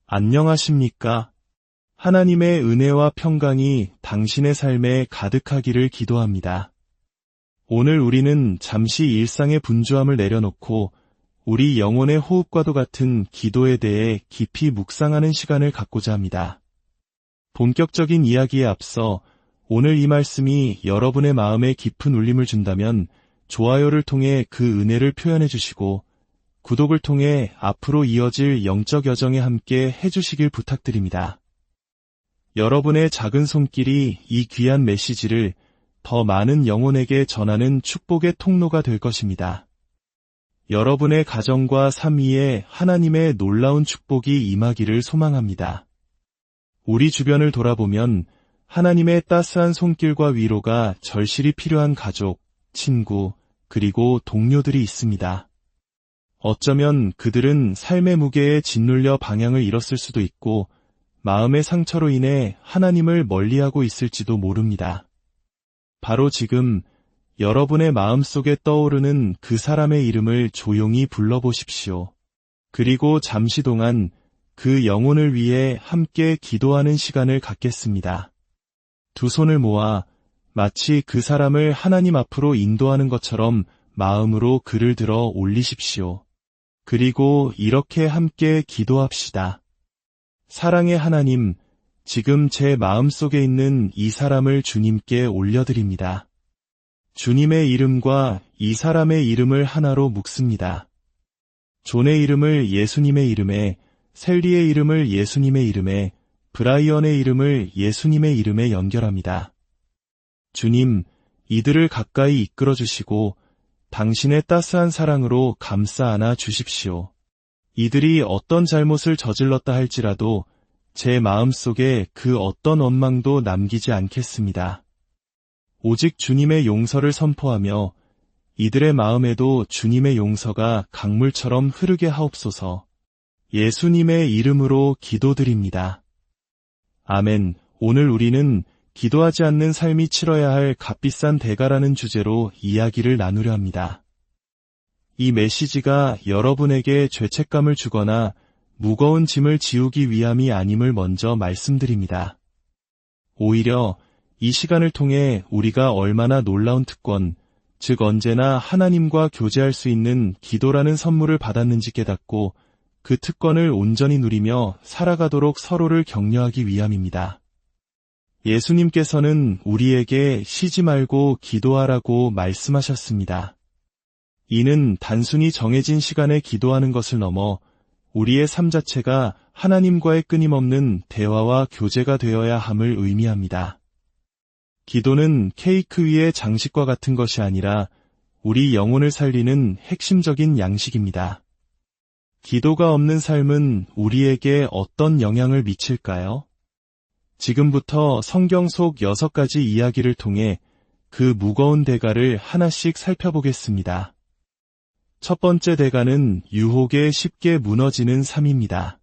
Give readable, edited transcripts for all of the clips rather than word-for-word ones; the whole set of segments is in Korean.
안녕하십니까? 하나님의 은혜와 평강이 당신의 삶에 가득하기를 기도합니다. 오늘 우리는 잠시 일상의 분주함을 내려놓고 우리 영혼의 호흡과도 같은 기도에 대해 깊이 묵상하는 시간을 갖고자 합니다. 본격적인 이야기에 앞서 오늘 이 말씀이 여러분의 마음에 깊은 울림을 준다면 좋아요를 통해 그 은혜를 표현해 주시고 구독을 통해 앞으로 이어질 영적 여정에 함께 해주시길 부탁드립니다. 여러분의 작은 손길이 이 귀한 메시지를 더 많은 영혼에게 전하는 축복의 통로가 될 것입니다. 여러분의 가정과 삶 위에 하나님의 놀라운 축복이 임하기를 소망합니다. 우리 주변을 돌아보면 하나님의 따스한 손길과 위로가 절실히 필요한 가족, 친구, 그리고 동료들이 있습니다. 어쩌면 그들은 삶의 무게에 짓눌려 방향을 잃었을 수도 있고 마음의 상처로 인해 하나님을 멀리하고 있을지도 모릅니다. 바로 지금 여러분의 마음속에 떠오르는 그 사람의 이름을 조용히 불러보십시오. 그리고 잠시 동안 그 영혼을 위해 함께 기도하는 시간을 갖겠습니다. 두 손을 모아 마치 그 사람을 하나님 앞으로 인도하는 것처럼 마음으로 글을 들어 올리십시오. 그리고 이렇게 함께 기도합시다. 사랑의 하나님, 지금 제 마음속에 있는 이 사람을 주님께 올려드립니다. 주님의 이름과 이 사람의 이름을 하나로 묶습니다. 존의 이름을 예수님의 이름에, 셀리의 이름을 예수님의 이름에, 브라이언의 이름을 예수님의 이름에 연결합니다. 주님, 이들을 가까이 이끌어주시고 당신의 따스한 사랑으로 감싸 안아 주십시오. 이들이 어떤 잘못을 저질렀다 할지라도 제 마음속에 그 어떤 원망도 남기지 않겠습니다. 오직 주님의 용서를 선포하며 이들의 마음에도 주님의 용서가 강물처럼 흐르게 하옵소서. 예수님의 이름으로 기도드립니다. 아멘. 오늘 우리는 기도하지 않는 삶이 치러야 할 값비싼 대가라는 주제로 이야기를 나누려 합니다. 이 메시지가 여러분에게 죄책감을 주거나 무거운 짐을 지우기 위함이 아님을 먼저 말씀드립니다. 오히려 이 시간을 통해 우리가 얼마나 놀라운 특권, 즉 언제나 하나님과 교제할 수 있는 기도라는 선물을 받았는지 깨닫고 그 특권을 온전히 누리며 살아가도록 서로를 격려하기 위함입니다. 예수님께서는 우리에게 쉬지 말고 기도하라고 말씀하셨습니다. 이는 단순히 정해진 시간에 기도하는 것을 넘어 우리의 삶 자체가 하나님과의 끊임없는 대화와 교제가 되어야 함을 의미합니다. 기도는 케이크 위의 장식과 같은 것이 아니라 우리 영혼을 살리는 핵심적인 양식입니다. 기도가 없는 삶은 우리에게 어떤 영향을 미칠까요? 지금부터 성경 속 6가지 이야기를 통해 그 무거운 대가를 하나씩 살펴보겠습니다. 첫 번째 대가는 유혹에 쉽게 무너지는 삶입니다.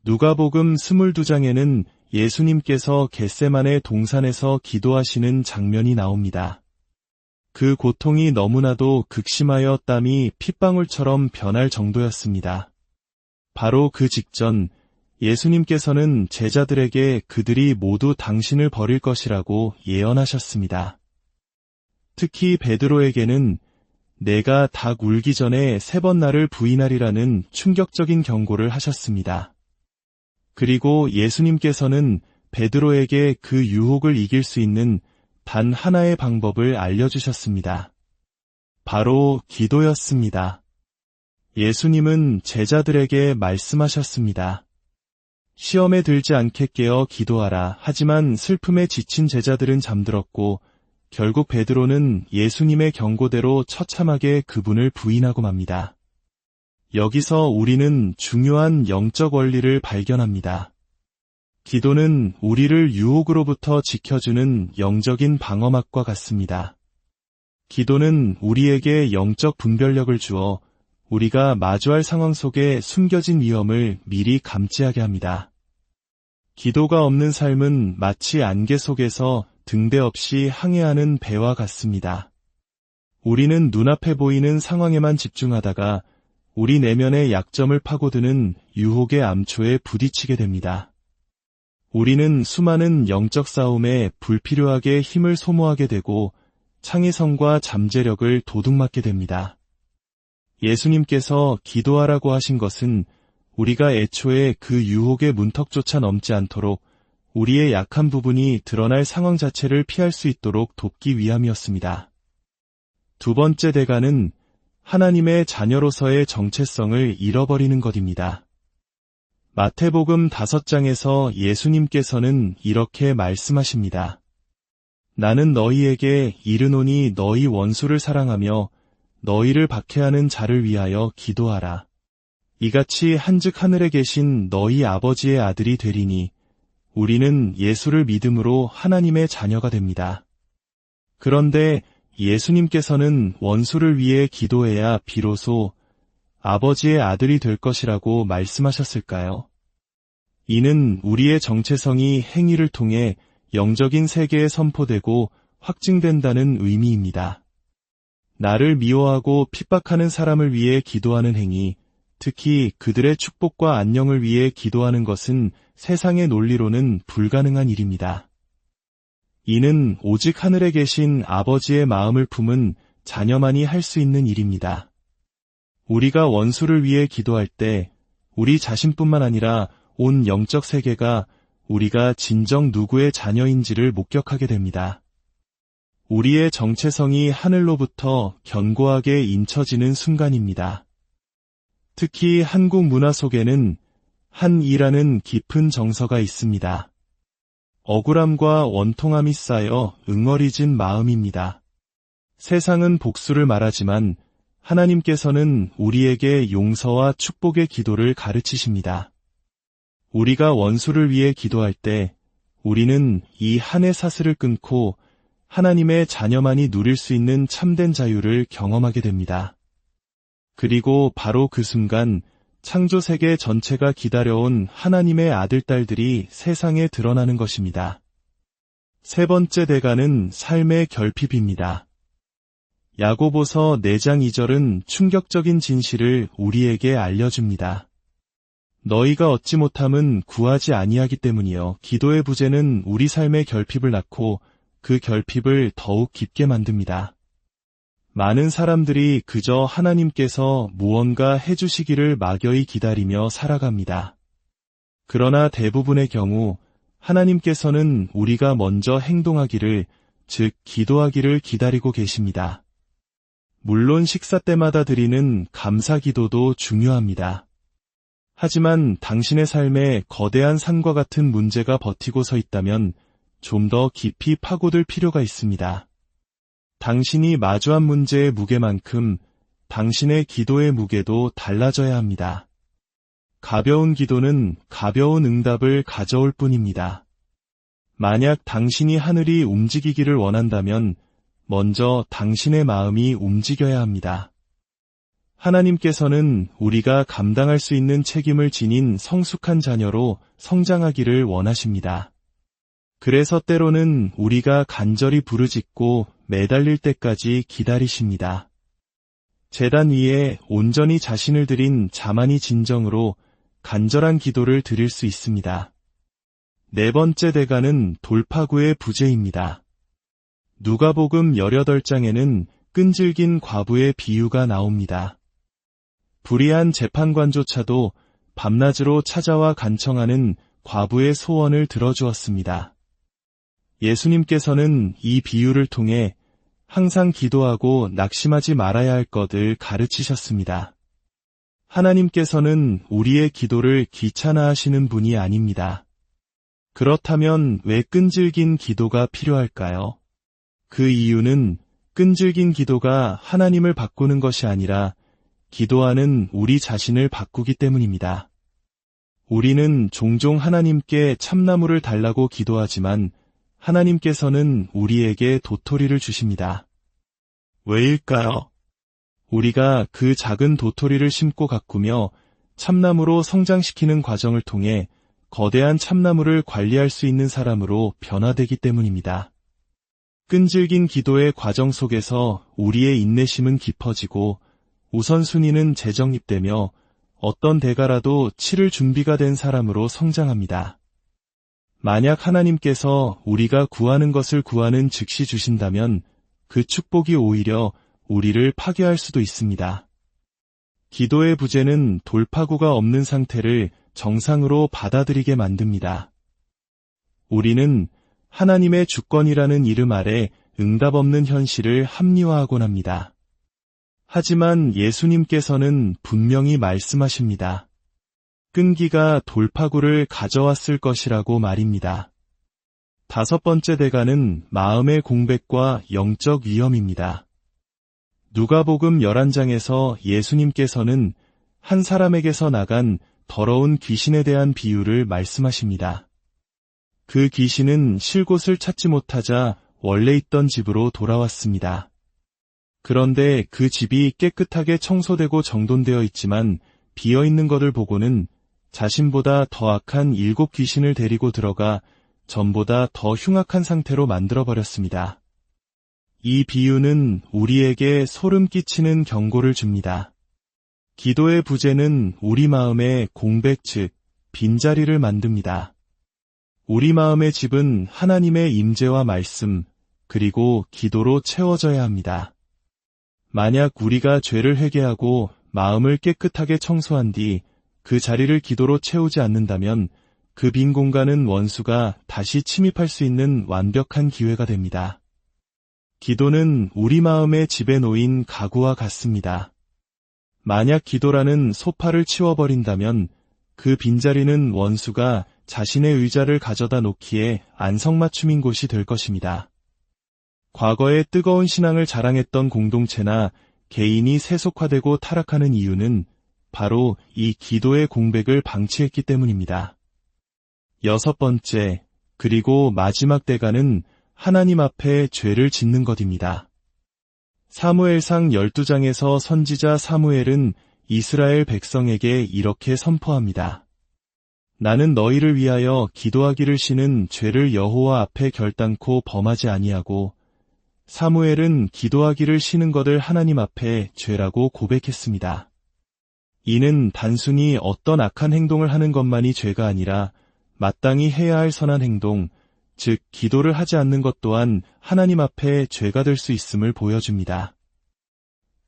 누가복음 22장에는 예수님께서 겟세마네 동산에서 기도하시는 장면이 나옵니다. 그 고통이 너무나도 극심하여 땀이 핏방울처럼 변할 정도였습니다. 바로 그 직전 예수님께서는 제자들에게 그들이 모두 당신을 버릴 것이라고 예언하셨습니다. 특히 베드로에게는 내가 닭 울기 전에 3번 나를 부인하리라는 충격적인 경고를 하셨습니다. 그리고 예수님께서는 베드로에게 그 유혹을 이길 수 있는 단 하나의 방법을 알려주셨습니다. 바로 기도였습니다. 예수님은 제자들에게 말씀하셨습니다. 시험에 들지 않게 깨어 기도하라. 하지만 슬픔에 지친 제자들은 잠들었고 결국 베드로는 예수님의 경고대로 처참하게 그분을 부인하고 맙니다. 여기서 우리는 중요한 영적 원리를 발견합니다. 기도는 우리를 유혹으로부터 지켜주는 영적인 방어막과 같습니다. 기도는 우리에게 영적 분별력을 주어 우리가 마주할 상황 속에 숨겨진 위험을 미리 감지하게 합니다. 기도가 없는 삶은 마치 안개 속에서 등대 없이 항해하는 배와 같습니다. 우리는 눈앞에 보이는 상황에만 집중하다가 우리 내면의 약점을 파고드는 유혹의 암초에 부딪히게 됩니다. 우리는 수많은 영적 싸움에 불필요하게 힘을 소모하게 되고 창의성과 잠재력을 도둑맞게 됩니다. 예수님께서 기도하라고 하신 것은 우리가 애초에 그 유혹의 문턱조차 넘지 않도록 우리의 약한 부분이 드러날 상황 자체를 피할 수 있도록 돕기 위함이었습니다. 두 번째 대가는 하나님의 자녀로서의 정체성을 잃어버리는 것입니다. 마태복음 5장에서 예수님께서는 이렇게 말씀하십니다. 나는 너희에게 이르노니 너희 원수를 사랑하며 너희를 박해하는 자를 위하여 기도하라. 이같이 한즉 하늘에 계신 너희 아버지의 아들이 되리니 우리는 예수를 믿음으로 하나님의 자녀가 됩니다. 그런데 예수님께서는 원수를 위해 기도해야 비로소 아버지의 아들이 될 것이라고 말씀하셨을까요? 이는 우리의 정체성이 행위를 통해 영적인 세계에 선포되고 확증된다는 의미입니다. 나를 미워하고 핍박하는 사람을 위해 기도하는 행위, 특히 그들의 축복과 안녕을 위해 기도하는 것은 세상의 논리로는 불가능한 일입니다. 이는 오직 하늘에 계신 아버지의 마음을 품은 자녀만이 할 수 있는 일입니다. 우리가 원수를 위해 기도할 때 우리 자신뿐만 아니라 온 영적 세계가 우리가 진정 누구의 자녀인지를 목격하게 됩니다. 우리의 정체성이 하늘로부터 견고하게 인쳐지는 순간입니다. 특히 한국 문화 속에는 한이라는 깊은 정서가 있습니다. 억울함과 원통함이 쌓여 응어리진 마음입니다. 세상은 복수를 말하지만 하나님께서는 우리에게 용서와 축복의 기도를 가르치십니다. 우리가 원수를 위해 기도할 때 우리는 이 한의 사슬을 끊고 하나님의 자녀만이 누릴 수 있는 참된 자유를 경험하게 됩니다. 그리고 바로 그 순간 창조세계 전체가 기다려온 하나님의 아들딸들이 세상에 드러나는 것입니다. 세 번째 대가는 삶의 결핍입니다. 야고보서 4장 2절은 충격적인 진실을 우리에게 알려줍니다. 너희가 얻지 못함은 구하지 아니하기 때문이요. 기도의 부재는 우리 삶의 결핍을 낳고 그 결핍을 더욱 깊게 만듭니다. 많은 사람들이 그저 하나님께서 무언가 해주시기를 막연히 기다리며 살아갑니다. 그러나 대부분의 경우 하나님께서는 우리가 먼저 행동하기를, 즉 기도하기를 기다리고 계십니다. 물론 식사 때마다 드리는 감사 기도도 중요합니다. 하지만 당신의 삶에 거대한 산과 같은 문제가 버티고 서 있다면 좀 더 깊이 파고들 필요가 있습니다. 당신이 마주한 문제의 무게만큼 당신의 기도의 무게도 달라져야 합니다. 가벼운 기도는 가벼운 응답을 가져올 뿐입니다. 만약 당신이 하늘이 움직이기를 원한다면 먼저 당신의 마음이 움직여야 합니다. 하나님께서는 우리가 감당할 수 있는 책임을 지닌 성숙한 자녀로 성장하기를 원하십니다. 그래서 때로는 우리가 간절히 부르짖고 매달릴 때까지 기다리십니다. 제단 위에 온전히 자신을 드린 자만이 진정으로 간절한 기도를 드릴 수 있습니다. 네 번째 대가는 돌파구의 부재입니다. 누가복음 18장에는 끈질긴 과부의 비유가 나옵니다. 불의한 재판관조차도 밤낮으로 찾아와 간청하는 과부의 소원을 들어주었습니다. 예수님께서는 이 비유를 통해 항상 기도하고 낙심하지 말아야 할 것을 가르치셨습니다. 하나님께서는 우리의 기도를 귀찮아하시는 분이 아닙니다. 그렇다면 왜 끈질긴 기도가 필요할까요? 그 이유는 끈질긴 기도가 하나님을 바꾸는 것이 아니라 기도하는 우리 자신을 바꾸기 때문입니다. 우리는 종종 하나님께 참나무를 달라고 기도하지만 하나님께서는 우리에게 도토리를 주십니다. 왜일까요? 우리가 그 작은 도토리를 심고 가꾸며 참나무로 성장시키는 과정을 통해 거대한 참나무를 관리할 수 있는 사람으로 변화되기 때문입니다. 끈질긴 기도의 과정 속에서 우리의 인내심은 깊어지고 우선순위는 재정립되며 어떤 대가라도 치를 준비가 된 사람으로 성장합니다. 만약 하나님께서 우리가 구하는 것을 구하는 즉시 주신다면 그 축복이 오히려 우리를 파괴할 수도 있습니다. 기도의 부재는 돌파구가 없는 상태를 정상으로 받아들이게 만듭니다. 우리는 하나님의 주권이라는 이름 아래 응답 없는 현실을 합리화하곤 합니다. 하지만 예수님께서는 분명히 말씀하십니다. 끈기가 돌파구를 가져왔을 것이라고 말입니다. 5번째 대가는 마음의 공백과 영적 위험입니다. 누가복음 11장에서 예수님께서는 한 사람에게서 나간 더러운 귀신에 대한 비유를 말씀하십니다. 그 귀신은 쉴 곳을 찾지 못하자 원래 있던 집으로 돌아왔습니다. 그런데 그 집이 깨끗하게 청소되고 정돈되어 있지만 비어있는 것을 보고는 자신보다 더 악한 7 귀신을 데리고 들어가 전보다 더 흉악한 상태로 만들어버렸습니다. 이 비유는 우리에게 소름 끼치는 경고를 줍니다. 기도의 부재는 우리 마음의 공백 즉 빈자리를 만듭니다. 우리 마음의 집은 하나님의 임재와 말씀 그리고 기도로 채워져야 합니다. 만약 우리가 죄를 회개하고 마음을 깨끗하게 청소한 뒤 그 자리를 기도로 채우지 않는다면 그 빈 공간은 원수가 다시 침입할 수 있는 완벽한 기회가 됩니다. 기도는 우리 마음의 집에 놓인 가구와 같습니다. 만약 기도라는 소파를 치워버린다면 그 빈자리는 원수가 자신의 의자를 가져다 놓기에 안성맞춤인 곳이 될 것입니다. 과거에 뜨거운 신앙을 자랑했던 공동체나 개인이 세속화되고 타락하는 이유는 바로 이 기도의 공백을 방치했기 때문입니다. 6번째, 그리고 마지막 대가는 하나님 앞에 죄를 짓는 것입니다. 사무엘상 12장에서 선지자 사무엘은 이스라엘 백성에게 이렇게 선포합니다. 나는 너희를 위하여 기도하기를 쉬는 죄를 여호와 앞에 결단코 범하지 아니하고 사무엘은 기도하기를 쉬는 것을 하나님 앞에 죄라고 고백했습니다. 이는 단순히 어떤 악한 행동을 하는 것만이 죄가 아니라 마땅히 해야 할 선한 행동, 즉 기도를 하지 않는 것 또한 하나님 앞에 죄가 될 수 있음을 보여줍니다.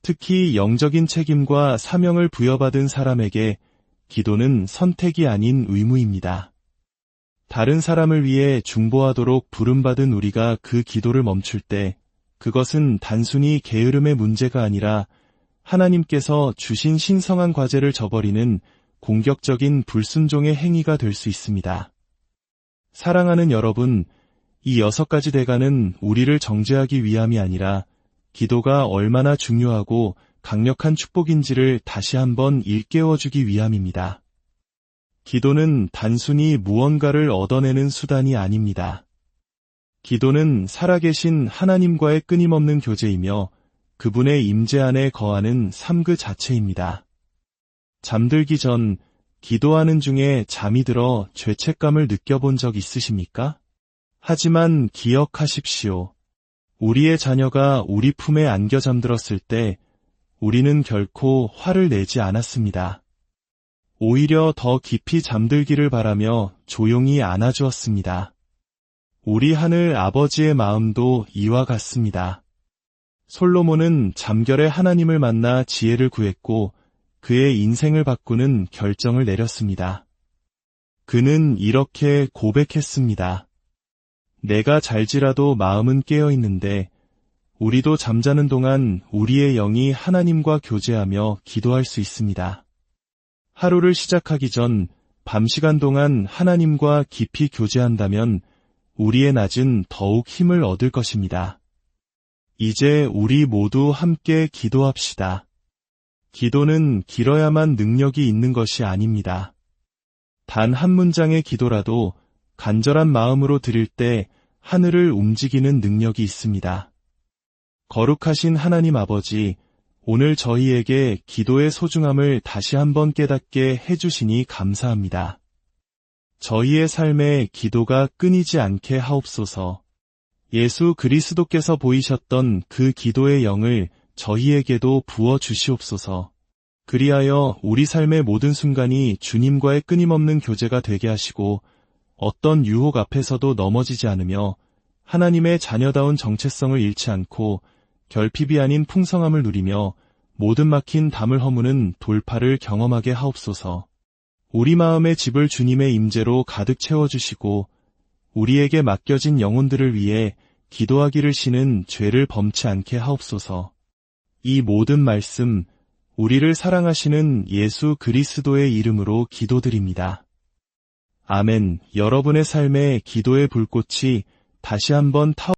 특히 영적인 책임과 사명을 부여받은 사람에게 기도는 선택이 아닌 의무입니다. 다른 사람을 위해 중보하도록 부름받은 우리가 그 기도를 멈출 때 그것은 단순히 게으름의 문제가 아니라 하나님께서 주신 신성한 과제를 저버리는 공격적인 불순종의 행위가 될 수 있습니다. 사랑하는 여러분, 이 6가지 대가는 우리를 정죄하기 위함이 아니라 기도가 얼마나 중요하고 강력한 축복인지를 다시 한번 일깨워주기 위함입니다. 기도는 단순히 무언가를 얻어내는 수단이 아닙니다. 기도는 살아계신 하나님과의 끊임없는 교제이며 그분의 임재 안에 거하는 삶 그 자체입니다. 잠들기 전 기도하는 중에 잠이 들어 죄책감을 느껴본 적 있으십니까? 하지만 기억하십시오. 우리의 자녀가 우리 품에 안겨 잠들었을 때 우리는 결코 화를 내지 않았습니다. 오히려 더 깊이 잠들기를 바라며 조용히 안아주었습니다. 우리 하늘 아버지의 마음도 이와 같습니다. 솔로몬은 잠결에 하나님을 만나 지혜를 구했고 그의 인생을 바꾸는 결정을 내렸습니다. 그는 이렇게 고백했습니다. 내가 잘지라도 마음은 깨어 있는데 우리도 잠자는 동안 우리의 영이 하나님과 교제하며 기도할 수 있습니다. 하루를 시작하기 전 밤 시간 동안 하나님과 깊이 교제한다면 우리의 낮은 더욱 힘을 얻을 것입니다. 이제 우리 모두 함께 기도합시다. 기도는 길어야만 능력이 있는 것이 아닙니다. 단 한 문장의 기도라도 간절한 마음으로 드릴 때 하늘을 움직이는 능력이 있습니다. 거룩하신 하나님 아버지, 오늘 저희에게 기도의 소중함을 다시 한번 깨닫게 해주시니 감사합니다. 저희의 삶에 기도가 끊이지 않게 하옵소서. 예수 그리스도께서 보이셨던 그 기도의 영을 저희에게도 부어 주시옵소서. 그리하여 우리 삶의 모든 순간이 주님과의 끊임없는 교제가 되게 하시고 어떤 유혹 앞에서도 넘어지지 않으며 하나님의 자녀다운 정체성을 잃지 않고 결핍이 아닌 풍성함을 누리며 모든 막힌 담을 허무는 돌파를 경험하게 하옵소서. 우리 마음의 집을 주님의 임재로 가득 채워주시고 우리에게 맡겨진 영혼들을 위해 기도하기를 쉬는 죄를 범치 않게 하옵소서. 이 모든 말씀 우리를 사랑하시는 예수 그리스도의 이름으로 기도드립니다. 아멘. 여러분의 삶에 기도의 불꽃이 다시 한번 타오